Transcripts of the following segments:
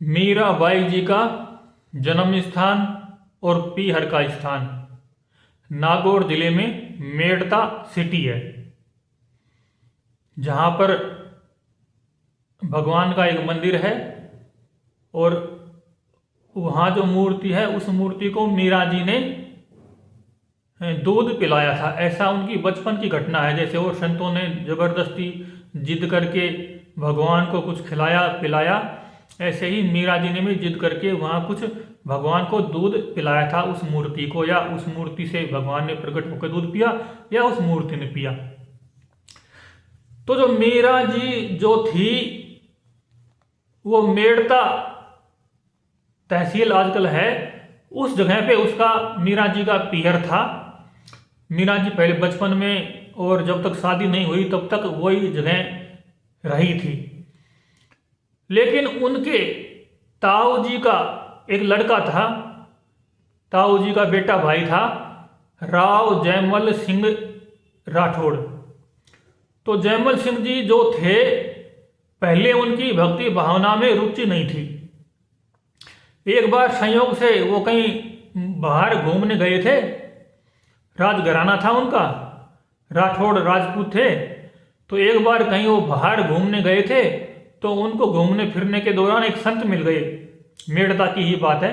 मीराबाई जी का जन्म स्थान और पीहर का स्थान नागौर जिले में मेड़ता सिटी है, जहाँ पर भगवान का एक मंदिर है और वहाँ जो मूर्ति है उस मूर्ति को मीरा जी ने दूध पिलाया था। ऐसा उनकी बचपन की घटना है। जैसे वो संतों ने जबरदस्ती जिद करके भगवान को कुछ खिलाया पिलाया, ऐसे ही मीरा जी ने भी जिद करके वहाँ कुछ भगवान को दूध पिलाया था उस मूर्ति को, या उस मूर्ति से भगवान ने प्रकट होकर दूध पिया या उस मूर्ति ने पिया। तो जो मीरा जी जो थी वो मेड़ता तहसील आजकल है, उस जगह पे उसका मीरा जी का पीहर था। मीरा जी पहले बचपन में और जब तक शादी नहीं हुई तब तक वही जगह रही थी। लेकिन उनके ताऊ जी का एक लड़का था, ताऊ जी का बेटा भाई था राव जयमल सिंह राठौड़। तो जयमल सिंह जी जो थे पहले उनकी भक्ति भावना में रुचि नहीं थी। एक बार संयोग से वो कहीं बाहर घूमने गए थे, राजघराना था उनका, राठौड़ राजपूत थे। तो एक बार कहीं वो बाहर घूमने गए थे तो उनको घूमने फिरने के दौरान एक संत मिल गए। मेड़ता की ही बात है,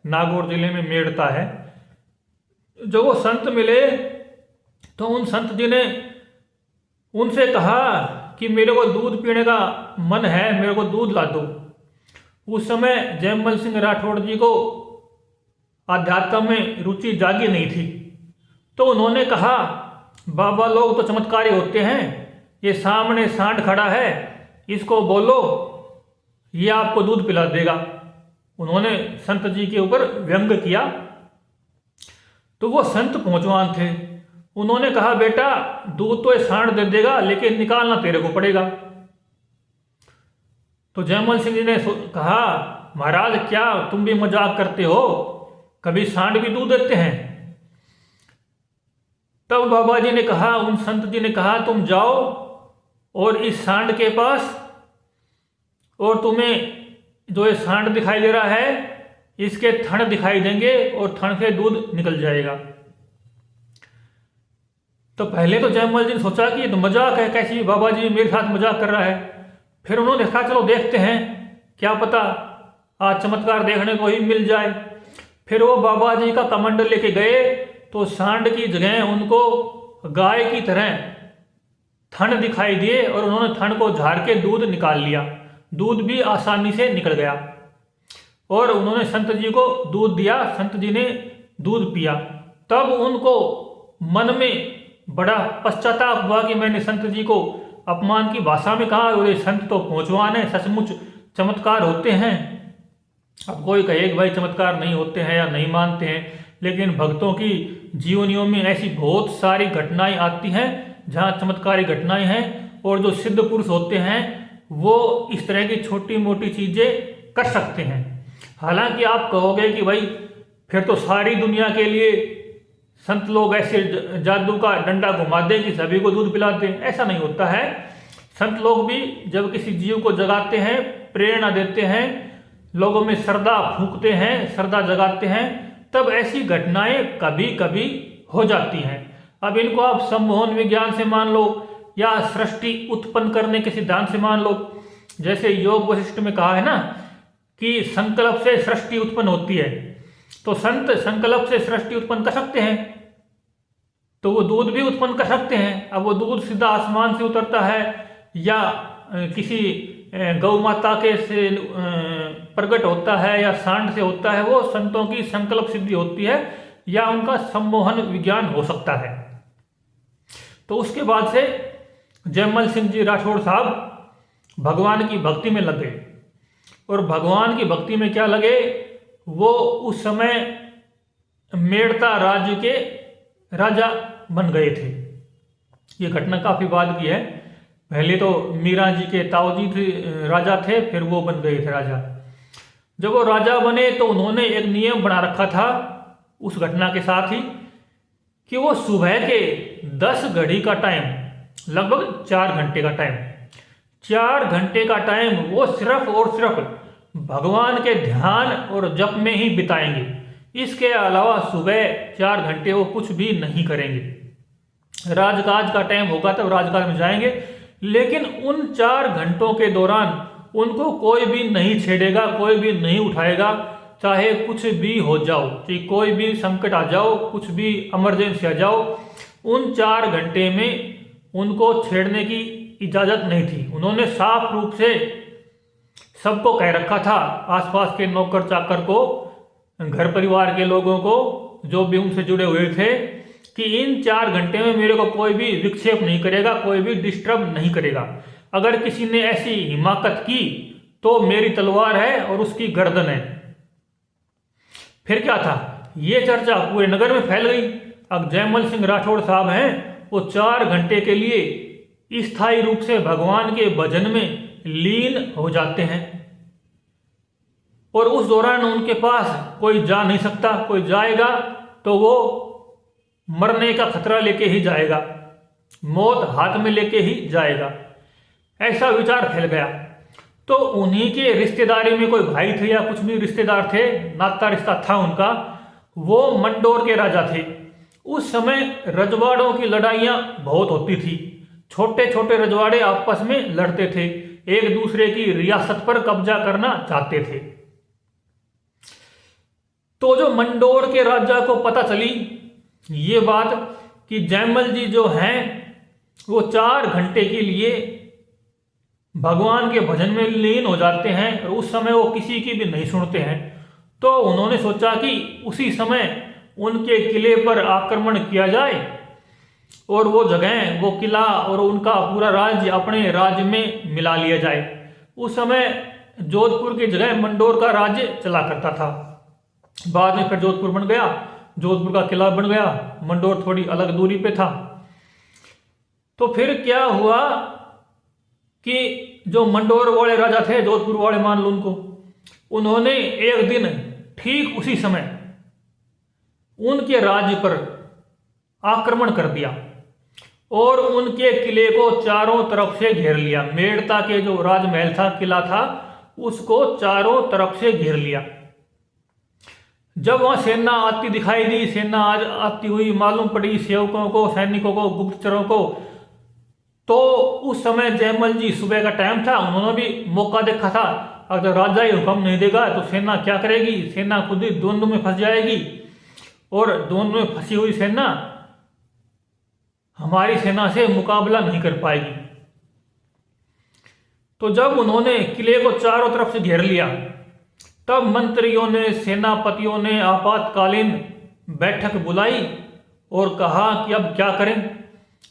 नागौर जिले में मेड़ता है। जो वो संत मिले तो उन संत जी ने उनसे कहा कि मेरे को दूध पीने का मन है, मेरे को दूध ला दो। उस समय जयमल सिंह राठौड़ जी को आध्यात्म में रुचि जागी नहीं थी। तो उन्होंने कहा, बाबा लोग तो चमत्कारी होते हैं, ये सामने सांड खड़ा है, इसको बोलो ये आपको दूध पिला देगा। उन्होंने संत जी के ऊपर व्यंग किया। तो वो संत पहुंचवान थे, उन्होंने कहा बेटा दूध तो ये सांड दे देगा लेकिन निकालना तेरे को पड़ेगा। तो जयमल सिंह जी ने कहा, महाराज क्या तुम भी मजाक करते हो, कभी सांड भी दूध देते हैं। तब बाबा जी ने कहा, उन संत जी ने कहा, तुम जाओ और इस सांड के पास, और तुम्हें जो ये सांड दिखाई दे रहा है इसके थन दिखाई देंगे और थन से दूध निकल जाएगा। तो पहले तो जयमल जी ने सोचा कि ये तो मजाक है, कैसी बाबा जी मेरे साथ मजाक कर रहा है। फिर उन्होंने देखा चलो देखते हैं, क्या पता आज चमत्कार देखने को ही मिल जाए। फिर वो बाबा जी का कमंडल लेके गए तो सांड की जगह उनको गाय की तरह थन दिखाई दिए और उन्होंने थन को झाड़ के दूध निकाल लिया। दूध भी आसानी से निकल गया और उन्होंने संत जी को दूध दिया, संत जी ने दूध पिया। तब उनको मन में बड़ा पश्चाताप हुआ कि मैंने संत जी को अपमान की भाषा में कहा और ये संत तो पहुंचवान है, सचमुच चमत्कार होते हैं। अब कोई कहे कि भाई चमत्कार नहीं होते हैं या नहीं मानते हैं, लेकिन भक्तों की जीवनियों में ऐसी बहुत सारी घटनाएं आती हैं जहाँ चमत्कारी घटनाएं हैं, और जो सिद्ध पुरुष होते हैं वो इस तरह की छोटी मोटी चीज़ें कर सकते हैं। हालांकि आप कहोगे कि भाई फिर तो सारी दुनिया के लिए संत लोग ऐसे जादू का डंडा घुमा दें कि सभी को दूध पिलाते हैं, ऐसा नहीं होता है। संत लोग भी जब किसी जीव को जगाते हैं, प्रेरणा देते हैं, लोगों में श्रद्धा फूंकते हैं, श्रद्धा जगाते हैं, तब ऐसी घटनाएं कभी कभी हो जाती हैं। अब इनको आप सम्मोहन विज्ञान से मान लो या सृष्टि उत्पन्न करने के सिद्धांत से मान लो। जैसे योग वशिष्ठ में कहा है ना कि संकल्प से सृष्टि उत्पन्न होती है, तो संत संकल्प से सृष्टि उत्पन्न कर सकते हैं, तो वो दूध भी उत्पन्न कर सकते हैं। अब वो दूध सीधा आसमान से उतरता है या किसी गौ माता के से प्रकट होता है या सांड से होता है, वो संतों की संकल्प सिद्धि होती है या उनका सम्मोहन विज्ञान हो सकता है। तो उसके बाद से जयमल सिंह जी राठौड़ साहब भगवान की भक्ति में लग गए। और भगवान की भक्ति में क्या लगे, वो उस समय मेड़ता राज्य के राजा बन गए थे। ये घटना काफ़ी बाद की है। पहले तो मीरा जी के ताऊ जी राजा थे, फिर वो बन गए थे राजा। जब वो राजा बने तो उन्होंने एक नियम बना रखा था उस घटना के साथ ही कि वो सुबह के 10 घड़ी का टाइम, लगभग 4 घंटे का टाइम, 4 घंटे का टाइम वो सिर्फ और सिर्फ भगवान के ध्यान और जप में ही बिताएंगे। इसके अलावा सुबह 4 घंटे वो कुछ भी नहीं करेंगे। राजकाज का टाइम होगा तब राजकाज में जाएंगे, लेकिन उन 4 घंटों के दौरान उनको कोई भी नहीं छेड़ेगा, कोई भी नहीं उठाएगा। चाहे कुछ भी हो जाओ, चाहे कोई भी संकट आ जाओ, कुछ भी इमरजेंसी आ जाओ, उन 4 घंटे में उनको छेड़ने की इजाज़त नहीं थी। उन्होंने साफ रूप से सबको कह रखा था, आसपास के नौकर चाकर को, घर परिवार के लोगों को, जो भी उनसे जुड़े हुए थे, कि इन 4 घंटे में मेरे को कोई भी विक्षेप नहीं करेगा, कोई भी डिस्टर्ब नहीं करेगा। अगर किसी ने ऐसी हिमाकत की तो मेरी तलवार है और उसकी गर्दन है। फिर क्या था, ये चर्चा पूरे नगर में फैल गई। अब जयमल सिंह राठौड़ साहब हैं, वो 4 घंटे के लिए स्थायी रूप से भगवान के भजन में लीन हो जाते हैं, और उस दौरान उनके पास कोई जा नहीं सकता। कोई जाएगा तो वो मरने का खतरा लेके ही जाएगा, मौत हाथ में लेके ही जाएगा। ऐसा विचार फैल गया। तो उन्हीं के रिश्तेदारी में कोई भाई थे या कुछ भी रिश्तेदार थे, नाता रिश्ता था उनका, वो मंडोर के राजा थे। उस समय रजवाड़ों की लड़ाइयाँ बहुत होती थी। छोटे छोटे रजवाड़े आपस में लड़ते थे, एक दूसरे की रियासत पर कब्जा करना चाहते थे। तो जो मंडोर के राजा को पता चली ये बात कि जयमल जी जो हैं वो 4 घंटे के लिए भगवान के भजन में लीन हो जाते हैं और उस समय वो किसी की भी नहीं सुनते हैं, तो उन्होंने सोचा कि उसी समय उनके किले पर आक्रमण किया जाए और वो जगह, वो किला और उनका पूरा राज्य अपने राज्य में मिला लिया जाए। उस समय जोधपुर की जगह मंडोर का राज्य चला करता था। बाद में फिर जोधपुर बन गया, जोधपुर का किला बन गया, मंडोर थोड़ी अलग दूरी पे था। तो फिर क्या हुआ कि जो मंडोर वाले राजा थे, जोधपुर वाले मान लो उनको, उन्होंने एक दिन ठीक उसी समय उनके राज्य पर आक्रमण कर दिया और उनके किले को चारों तरफ से घेर लिया। मेड़ता के जो राजमहल था, किला था, उसको चारों तरफ से घेर लिया। जब वहां सेना आती दिखाई दी, सेना आज आती हुई मालूम पड़ी सेवकों को, सैनिकों को, गुप्तचरों को, तो उस समय जयमल जी, सुबह का टाइम था, उन्होंने भी मौका देखा था। अगर राजा ही हुक्म नहीं देगा तो सेना क्या करेगी, सेना खुद ही द्वंद्व में फंस जाएगी और द्वंद्व में फंसी हुई सेना हमारी सेना से मुकाबला नहीं कर पाएगी। तो जब उन्होंने किले को चारों तरफ से घेर लिया, तब मंत्रियों ने, सेनापतियों ने आपातकालीन बैठक बुलाई और कहा कि अब क्या करें,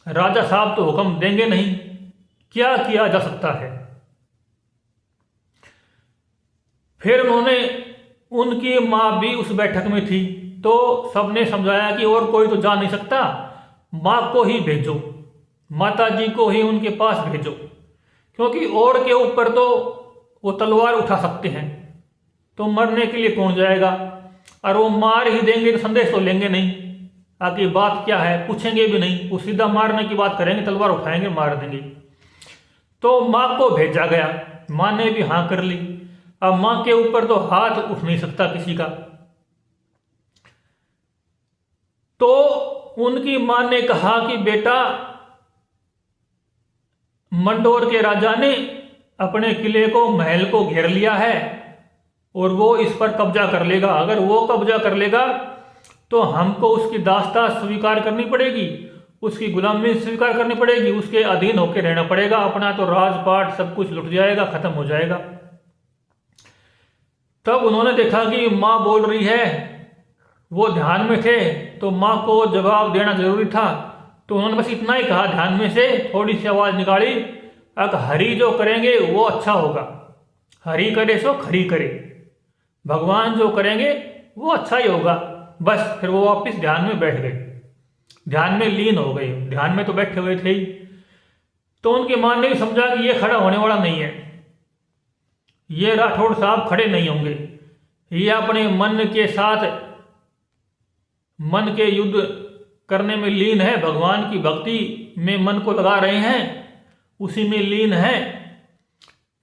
राजा साहब तो हुक्म देंगे नहीं, क्या किया जा सकता है। फिर उन्होंने, उनकी माँ भी उस बैठक में थी, तो सबने समझाया कि और कोई तो जा नहीं सकता, माँ को ही भेजो, माता जी को ही उनके पास भेजो, क्योंकि और के ऊपर तो वो तलवार उठा सकते हैं, तो मरने के लिए कौन जाएगा। और वो मार ही देंगे तो संदेश तो लेंगे नहीं, आगे बात क्या है पूछेंगे भी नहीं, वो सीधा मारने की बात करेंगे, तलवार उठाएंगे, मार देंगे। तो माँ को भेजा गया, माँ ने भी हाँ कर ली। अब माँ के ऊपर तो हाथ उठ नहीं सकता किसी का। तो उनकी माँ ने कहा कि बेटा, मंडोर के राजा ने अपने किले को, महल को घेर लिया है और वो इस पर कब्जा कर लेगा। अगर वो कब्जा कर लेगा तो हमको उसकी दास्ता स्वीकार करनी पड़ेगी, उसकी गुलामी स्वीकार करनी पड़ेगी, उसके अधीन होकर रहना पड़ेगा। अपना तो राजपाट सब कुछ लुट जाएगा, खत्म हो जाएगा। तब उन्होंने देखा कि माँ बोल रही है, वो ध्यान में थे, तो माँ को जवाब देना जरूरी था। तो उन्होंने बस इतना ही कहा, ध्यान में से थोड़ी सी आवाज़ निकाली, अगर हरि जो करेंगे वो अच्छा होगा, हरि करे सो खरी करे, भगवान जो करेंगे वो अच्छा ही होगा। बस फिर वो वापस ध्यान में बैठ गए, ध्यान में लीन हो गए। ध्यान में तो बैठे हुए थे ही। तो उनकी माँ ने भी समझा कि ये खड़ा होने वाला नहीं है, ये राठौड़ साहब खड़े नहीं होंगे, ये अपने मन के साथ, मन के युद्ध करने में लीन है, भगवान की भक्ति में मन को लगा रहे हैं, उसी में लीन है।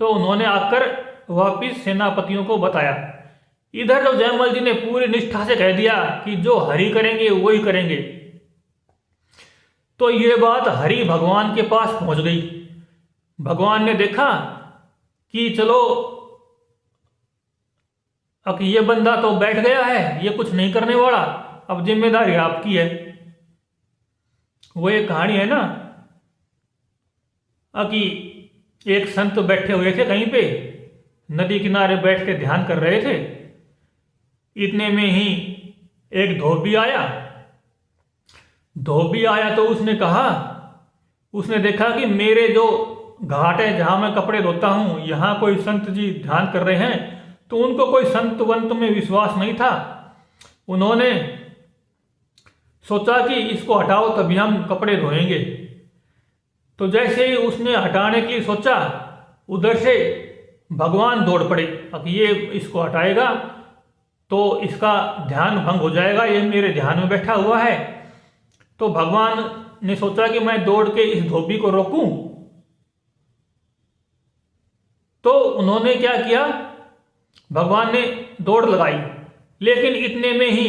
तो उन्होंने आकर वापिस सेनापतियों को बताया। इधर जब जयमल जी ने पूरी निष्ठा से कह दिया कि जो हरि करेंगे वही करेंगे, तो ये बात हरि भगवान के पास पहुंच गई। भगवान ने देखा कि चलो अब ये बंदा तो बैठ गया है, ये कुछ नहीं करने वाला, अब जिम्मेदारी आपकी है। वो एक कहानी है ना कि एक संत बैठे हुए थे कहीं पे, नदी किनारे बैठ के ध्यान कर रहे थे। इतने में ही एक धोबी आया। धोबी आया तो उसने कहा, उसने देखा कि मेरे जो घाट है जहां मैं कपड़े धोता हूं, यहाँ कोई संत जी ध्यान कर रहे हैं, तो उनको कोई संत वंत में विश्वास नहीं था। उन्होंने सोचा कि इसको हटाओ तभी हम कपड़े धोएंगे। तो जैसे ही उसने हटाने के लिए सोचा, उधर से भगवान दौड़ पड़े। अब ये इसको हटाएगा तो इसका ध्यान भंग हो जाएगा, ये मेरे ध्यान में बैठा हुआ है। तो भगवान ने सोचा कि मैं दौड़ के इस धोबी को रोकूं। तो उन्होंने क्या किया, भगवान ने दौड़ लगाई, लेकिन इतने में ही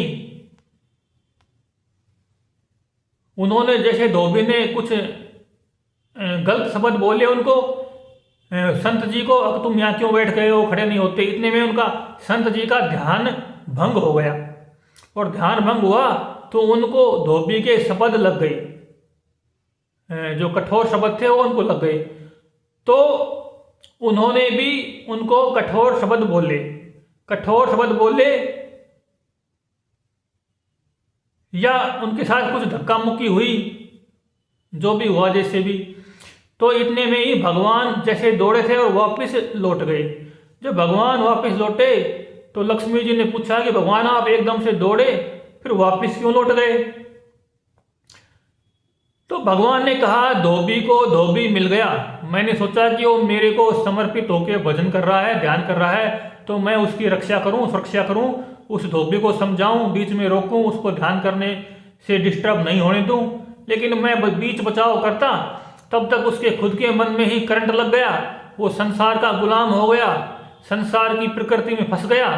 उन्होंने, जैसे धोबी ने कुछ गलत शब्द बोले उनको, संत जी को, अब तुम यहाँ क्यों बैठ गए हो, खड़े नहीं होते। इतने में उनका, संत जी का ध्यान भंग हो गया, और ध्यान भंग हुआ तो उनको धोबी के शब्द लग गए, जो कठोर शब्द थे वो उनको लग गए। तो उन्होंने भी उनको कठोर शब्द बोले, कठोर शब्द बोले, या उनके साथ कुछ धक्का मुक्की हुई, जो भी हुआ जैसे भी। तो इतने में ही भगवान जैसे दौड़े थे और वापस लौट गए। जब भगवान वापस लौटे तो लक्ष्मी जी ने पूछा कि भगवान आप एकदम से दौड़े, फिर वापस क्यों लौट गए। तो भगवान ने कहा, धोबी को धोबी मिल गया। मैंने सोचा कि वो मेरे को समर्पित होकर भजन कर रहा है, ध्यान कर रहा है, तो मैं उसकी रक्षा करूं, सुरक्षा करूं, उस धोबी को समझाऊं, बीच में रोकूं, उसको ध्यान करने से डिस्टर्ब नहीं होने दूं। लेकिन मैं बीच बचाव करता, तब तक उसके खुद के मन में ही करंट लग गया, वो संसार का गुलाम हो गया, संसार की प्रकृति में फंस गया,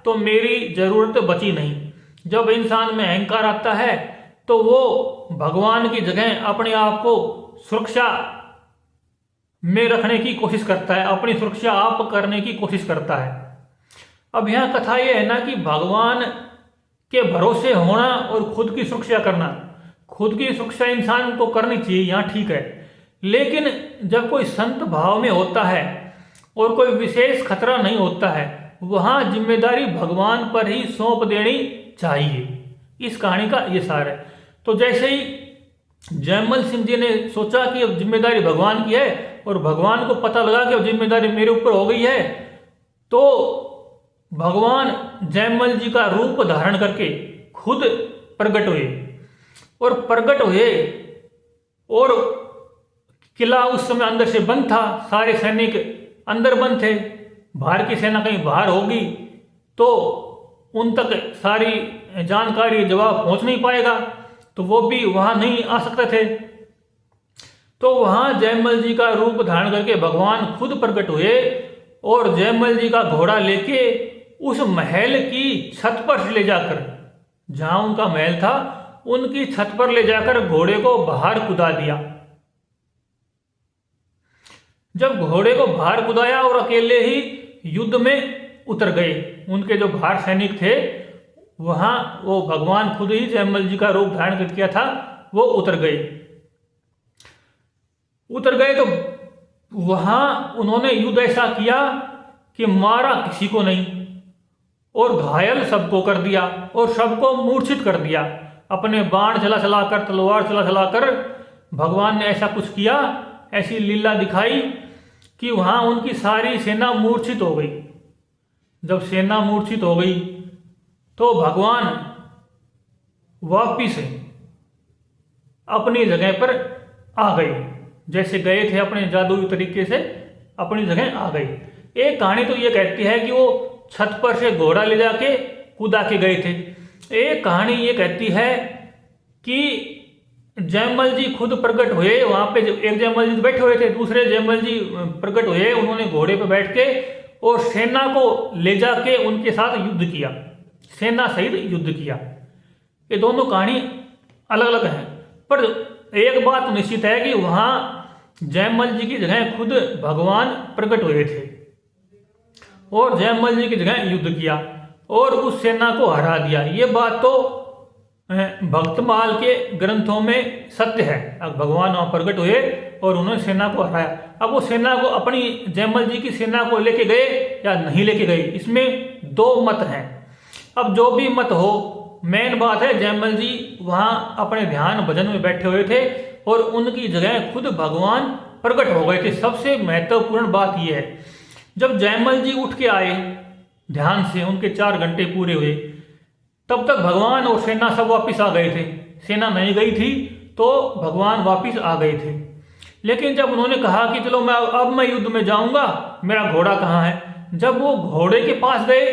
तो मेरी जरूरत बची नहीं। जब इंसान में अहंकार आता है तो वो भगवान की जगह अपने आप को सुरक्षा में रखने की कोशिश करता है, अपनी सुरक्षा आप करने की कोशिश करता है। अब यहाँ कथा ये है ना कि भगवान के भरोसे होना और खुद की सुरक्षा करना। खुद की सुरक्षा इंसान को करनी चाहिए, यहाँ ठीक है, लेकिन जब कोई संत भाव में होता है और कोई विशेष खतरा नहीं होता है, वहाँ जिम्मेदारी भगवान पर ही सौंप देनी चाहिए। इस कहानी का ये सार है। तो जैसे ही जयमल सिंह जी ने सोचा कि अब जिम्मेदारी भगवान की है, और भगवान को पता लगा कि अब जिम्मेदारी मेरे ऊपर हो गई है, तो भगवान जयमल जी का रूप धारण करके खुद प्रकट हुए, और प्रकट हुए, और किला उस समय अंदर से बंद था, सारे सैनिक अंदर बंद थे, बाहर की सेना कहीं बाहर होगी तो उन तक सारी जानकारी जवाब पहुंच नहीं पाएगा, तो वो भी वहां नहीं आ सकते थे। तो वहां जयमल जी का रूप धारण करके भगवान खुद प्रकट हुए, और जयमल जी का घोड़ा लेके उस महल की छत पर ले जाकर, जहां उनका महल था उनकी छत पर ले जाकर घोड़े को बाहर कुदा दिया। जब घोड़े को बाहर कुदाया और अकेले ही युद्ध में उतर गए, उनके जो बाहर सैनिक थे वहां वो भगवान खुद ही जयमल जी का रूप धारण कर किया था, वो उतर गए। उतर गए तो वहां उन्होंने युद्ध ऐसा किया कि मारा किसी को नहीं, और घायल सबको कर दिया, और सबको मूर्छित कर दिया। अपने बाण चला चलाकर, तलवार चला चलाकर भगवान ने ऐसा कुछ किया, ऐसी लीला दिखाई कि वहां उनकी सारी सेना मूर्छित हो गई। जब सेना मूर्छित हो गई तो भगवान वापिस अपनी जगह पर आ गए, जैसे गए थे अपने जादुई तरीके से अपनी जगह आ गए। एक कहानी तो ये कहती है कि वो छत पर से घोड़ा ले जाके कूदा के गए थे। एक कहानी ये कहती है कि जयमल जी खुद प्रकट हुए, वहां पे एक जयमल जी बैठे हुए थे, दूसरे जयमल जी प्रकट हुए, उन्होंने घोड़े पर बैठ के और सेना को ले जाके उनके साथ युद्ध किया, सेना सहित युद्ध किया। ये दोनों कहानी अलग अलग हैं, पर एक बात निश्चित है कि वहाँ जयमल जी की जगह खुद भगवान प्रकट हुए थे और जयमल जी की जगह युद्ध किया और उस सेना को हरा दिया। ये बात तो भक्तमाल के ग्रंथों में सत्य है। अब भगवान वहाँ प्रकट हुए और उन्होंने सेना को हराया। अब वो सेना को अपनी जयमल जी की सेना को लेके गए या नहीं लेके गए, इसमें दो मत हैं। अब जो भी मत हो, मेन बात है जयमल जी वहाँ अपने ध्यान भजन में बैठे हुए थे और उनकी जगह खुद भगवान प्रकट हो गए थे। सबसे महत्वपूर्ण बात यह है, जब जयमल जी उठ के आए ध्यान से, उनके 4 घंटे पूरे हुए, तब तक भगवान और सेना सब वापस आ गए थे। सेना नहीं गई थी तो भगवान वापस आ गए थे। लेकिन जब उन्होंने कहा कि चलो मैं युद्ध में जाऊंगा, मेरा घोड़ा कहाँ है, जब वो घोड़े के पास गए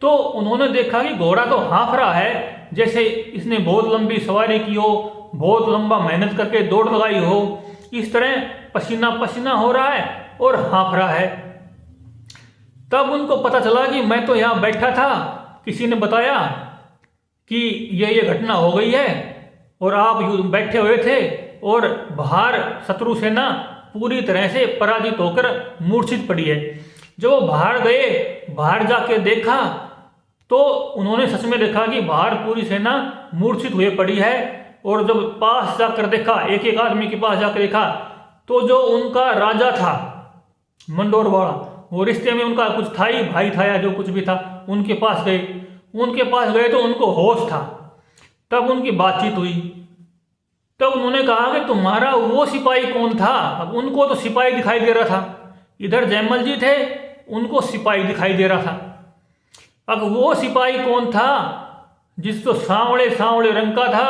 तो उन्होंने देखा कि घोड़ा तो हाँफ रहा है, जैसे इसने बहुत लंबी सवारी की हो, बहुत लंबा मेहनत करके दौड़ लगाई हो, इस तरह पसीना पसीना हो रहा है और हाँफ रहा है। तब उनको पता चला कि मैं तो यहाँ बैठा था, किसी ने बताया कि ये घटना हो गई है और आप युद्ध बैठे हुए थे और बाहर शत्रु सेना पूरी तरह से पराजित होकर मूर्छित पड़ी है। जब वो बाहर गए, बाहर जाके देखा तो उन्होंने सच में देखा कि बाहर पूरी सेना मूर्छित हुए पड़ी है। और जब पास जाकर देखा, एक एक आदमी के पास जाकर देखा, तो जो उनका राजा था मंडोर वाला, वो रिश्ते में उनका कुछ था ही, भाई था या जो कुछ भी था, उनके पास गए। उनके पास गए तो उनको होश था। तब उनकी बातचीत हुई। तब उन्होंने कहा कि तुम्हारा वो सिपाही कौन था। अब उनको तो सिपाही दिखाई दे रहा था, इधर जयमल जी थे, उनको सिपाही दिखाई दे रहा था। अब वो सिपाही कौन था जिस तो सांवले सांवले रंग का था,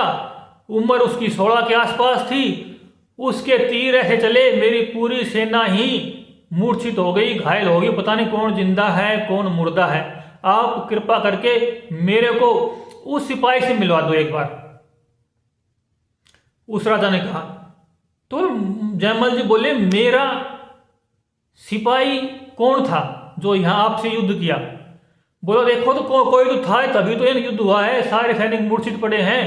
उम्र उसकी 16 के आसपास थी, उसके तीर ऐसे चले मेरी पूरी सेना ही मूर्छित हो गई, घायल हो गई, पता नहीं कौन जिंदा है कौन मुर्दा है। आप कृपा करके मेरे को उस सिपाही से मिलवा दो एक बार, उस राजा ने कहा। तो जयमल जी बोले मेरा सिपाही कौन था जो यहां आपसे युद्ध किया। बोला देखो तो कोई तो था, तभी तो ये युद्ध हुआ है, सारे सैनिक मूर्छित पड़े हैं।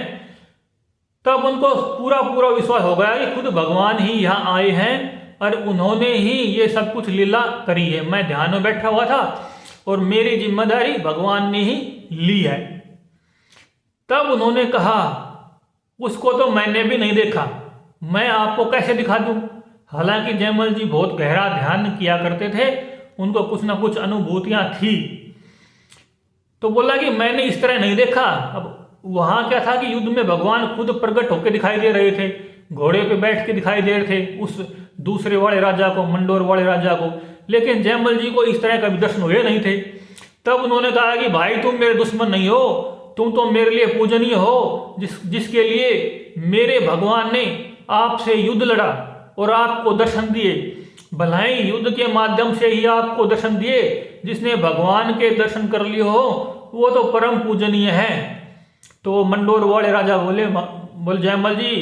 तब उनको पूरा पूरा विश्वास हो गया कि खुद भगवान ही यहाँ आए हैं और उन्होंने ही ये सब कुछ लीला करी है। मैं ध्यान में बैठा हुआ था और मेरी जिम्मेदारी भगवान ने ही ली है। तब उन्होंने कहा उसको तो मैंने भी नहीं देखा, मैं आपको कैसे दिखा दूं। हालांकि जयमल जी बहुत गहरा ध्यान किया करते थे, उनको कुछ ना कुछ अनुभूतियां थी। तो बोला कि मैंने इस तरह नहीं देखा। अब वहां क्या था कि युद्ध में भगवान खुद प्रकट होकर दिखाई दे रहे थे, घोड़े पे बैठ के दिखाई दे रहे थे उस दूसरे वाले राजा को, मंडोर वाले राजा को। लेकिन जयमल जी को इस तरह कभी दर्शन हुए नहीं थे। तब उन्होंने कहा कि भाई तुम मेरे दुश्मन नहीं हो, तुम तो मेरे लिए पूजनीय हो, जिसके लिए मेरे भगवान ने आपसे युद्ध लड़ा और आपको दर्शन दिए। भलाई युद्ध के माध्यम से ही आपको दर्शन दिए, जिसने भगवान के दर्शन कर लिए हो वो तो परम पूजनीय है। तो मंडोर वाले राजा बोले जयमल जी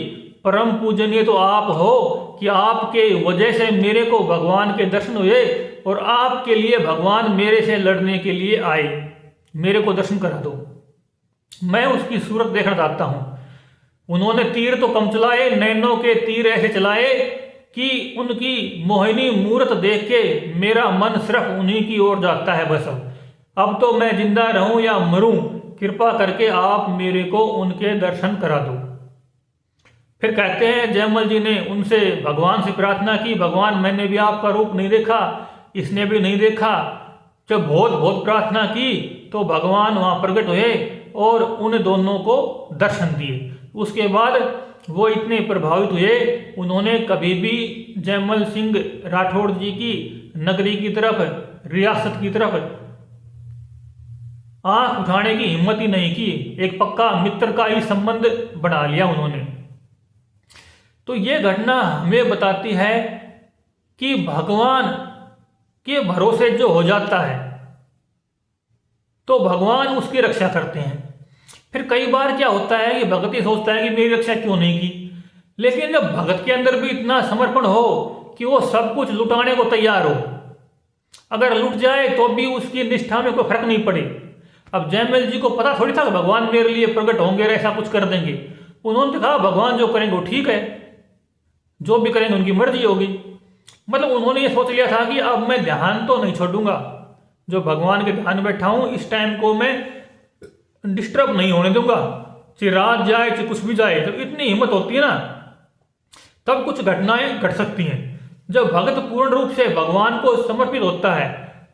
परम पूजनीय तो आप हो कि आपके वजह से मेरे को भगवान के दर्शन हुए और आपके लिए भगवान मेरे से लड़ने के लिए आए, मेरे को दर्शन करा दो, मैं उसकी सूरत देखना चाहता हूं। उन्होंने तीर तो कम चलाए, नैनों के तीर ऐसे चलाए कि उनकी मोहिनी मूरत देख के मेरा मन सिर्फ उन्हीं की ओर जाता है। बस अब तो मैं जिंदा रहूं या मरूं, कृपा करके आप मेरे को उनके दर्शन करा दो। फिर कहते हैं जयमल जी ने उनसे भगवान से प्रार्थना की, भगवान मैंने भी आपका रूप नहीं देखा, इसने भी नहीं देखा। जब बहुत बहुत प्रार्थना की तो भगवान वहाँ प्रकट हुए और उन दोनों को दर्शन दिए। उसके बाद वो इतने प्रभावित हुए, उन्होंने कभी भी जयमल सिंह राठौड़ जी की नगरी की तरफ, रियासत की तरफ आंख उठाने की हिम्मत ही नहीं की। एक पक्का मित्र का ही संबंध बना लिया उन्होंने। तो ये घटना हमें बताती है कि भगवान के भरोसे जो हो जाता है तो भगवान उसकी रक्षा करते हैं। फिर कई बार क्या होता है कि भगत ही सोचता है कि मेरी रक्षा क्यों नहीं की, लेकिन जब भगत के अंदर भी इतना समर्पण हो कि वो सब कुछ लुटाने को तैयार हो, अगर लुट जाए तो भी उसकी निष्ठा में कोई फर्क नहीं पड़े। अब जयमल जी को पता थोड़ी था कि भगवान मेरे लिए प्रकट होंगे और ऐसा कुछ कर देंगे। उन्होंने कहा भगवान जो करेंगे वो ठीक है, जो भी करेंगे उनकी मर्जी होगी। मतलब उन्होंने ये सोच लिया था कि अब मैं ध्यान तो नहीं छोड़ूंगा, जो भगवान के ध्यान में बैठा हूं इस टाइम को मैं डिस्टर्ब नहीं होने दूंगा, चाहे रात जाए चाहे कुछ भी जाए। जब इतनी हिम्मत होती है ना तब कुछ घटनाएं घट सकती हैं। जब भक्त पूर्ण रूप से भगवान को समर्पित होता है,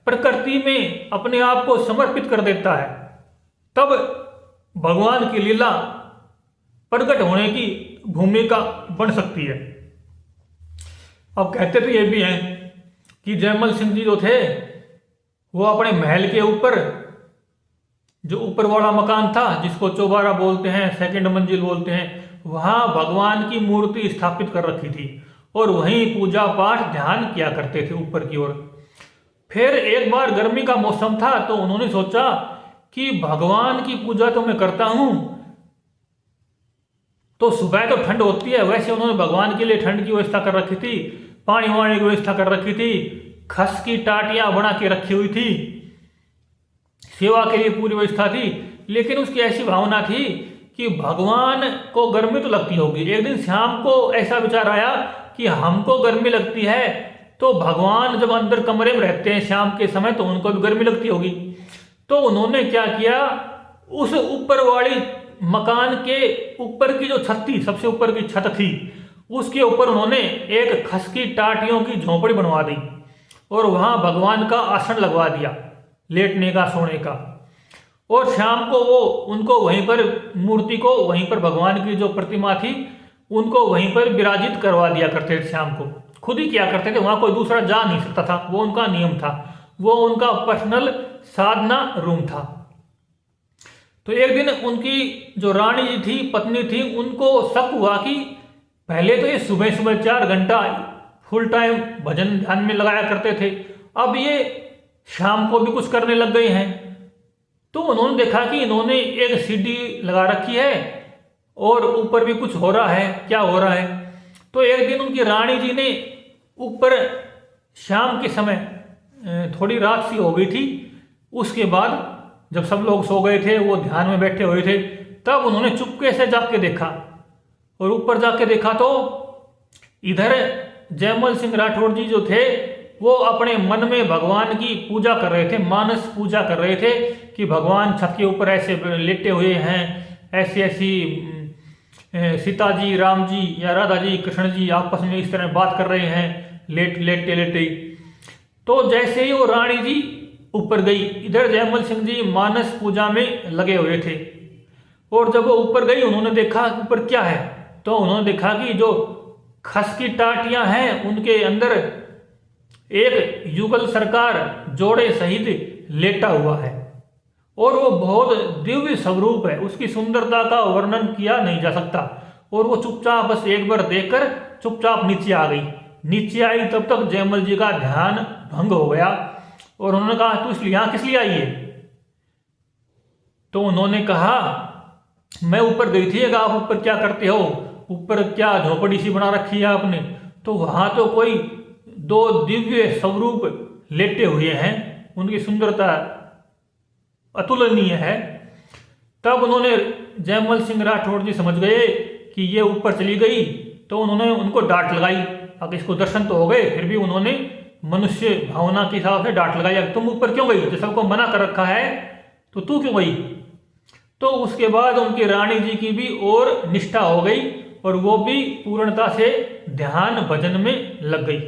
प्रकृति में अपने आप को समर्पित कर देता है, तब भगवान की लीला प्रकट होने की भूमिका बन सकती है। अब कहते तो ये भी हैं कि जयमल सिंह जी जो थे वो अपने महल के ऊपर, जो ऊपर वाला मकान था जिसको चौबारा बोलते हैं, सेकंड मंजिल बोलते हैं, वहां भगवान की मूर्ति स्थापित कर रखी थी और वहीं पूजा पाठ ध्यान किया करते थे ऊपर की ओर। फिर एक बार गर्मी का मौसम था तो उन्होंने सोचा कि भगवान की पूजा तो मैं करता हूं, तो सुबह तो ठंड होती है, वैसे उन्होंने भगवान के लिए ठंड की व्यवस्था कर रखी थी, पानी वानी की व्यवस्था कर रखी थी, खस की टाटियां बना के रखी हुई थी, सेवा के लिए पूरी व्यवस्था थी। लेकिन उसकी ऐसी भावना थी कि भगवान को गर्मी तो लगती होगी। एक दिन शाम को ऐसा विचार आया कि हमको गर्मी लगती है तो भगवान जब अंदर कमरे में रहते हैं शाम के समय तो उनको भी गर्मी लगती होगी। तो उन्होंने क्या किया, उस ऊपर वाली मकान के ऊपर की जो छत थी, सबसे ऊपर की छत थी, उसके ऊपर उन्होंने एक खस की टाटियों की झोंपड़ी बनवा दी और वहां भगवान का आसन लगवा दिया, लेटने का, सोने का। और शाम को वो उनको वहीं पर, मूर्ति को वहीं पर, भगवान की जो प्रतिमा थी उनको वहीं पर विराजित करवा दिया करते थे। शाम को खुद ही किया करते थे, वहां कोई दूसरा जा नहीं सकता था, वो उनका नियम था, वो उनका पर्सनल साधना रूम था। तो एक दिन उनकी जो रानी जी थी, पत्नी थी, उनको शक हुआ कि पहले तो ये सुबह सुबह 4 घंटा फुल टाइम भजन ध्यान में लगाया करते थे, अब ये शाम को भी कुछ करने लग गए हैं। तो उन्होंने देखा कि इन्होंने एक सीढ़ी लगा रखी है और ऊपर भी कुछ हो रहा है, क्या हो रहा है। तो एक दिन उनकी रानी जी ने ऊपर शाम के समय, थोड़ी रात सी हो गई थी, उसके बाद जब सब लोग सो गए थे, वो ध्यान में बैठे हुए थे, तब उन्होंने चुपके से जाके देखा और ऊपर जाके देखा तो इधर जयमल सिंह राठौड़ जी जो थे वो अपने मन में भगवान की पूजा कर रहे थे, मानस पूजा कर रहे थे कि भगवान छत के ऊपर ऐसे लेटे हुए हैं, ऐसी ऐसी सीता जी, राम जी या राधा जी, कृष्ण जी आपस में इस तरह बात कर रहे हैं, लेटे लेटे। तो जैसे ही वो रानी जी ऊपर गई, इधर जयमल सिंह जी मानस पूजा में लगे हुए थे। और जब वो ऊपर गई उन्होंने देखा ऊपर क्या है, तो उन्होंने देखा कि जो खस की टाटियां हैं उनके अंदर एक युगल सरकार जोड़े सहित लेटा हुआ है और वो बहुत दिव्य स्वरूप है, उसकी सुंदरता का वर्णन किया नहीं जा सकता। और वो चुपचाप बस एक बार देखकर चुपचाप नीचे आ गई। नीचे आई तब तक जयमल जी का ध्यान भंग हो गया और उन्होंने कहा तू इसलिए यहाँ किस लिए आई है। तो उन्होंने कहा मैं ऊपर गई थी, आप ऊपर क्या करते हो, ऊपर क्या झोपड़ी सी बना रखी है आपने। तो वहां तो कोई 2 दिव्य स्वरूप लेटे हुए हैं, उनकी सुंदरता अतुलनीय है। तब उन्होंने, जयमल सिंह राठौड़ जी समझ गए कि ये ऊपर चली गई, तो उन्होंने उनको डांट लगाई। अब इसको दर्शन तो हो गए, फिर भी उन्होंने मनुष्य भावना के हिसाब से डांट लगाई, अब तुम ऊपर क्यों गई, जब सबको मना कर रखा है तो तू क्यों गई। तो उसके बाद उनकी रानी जी की भी और निष्ठा हो गई और वो भी पूर्णता से ध्यान भजन में लग गई।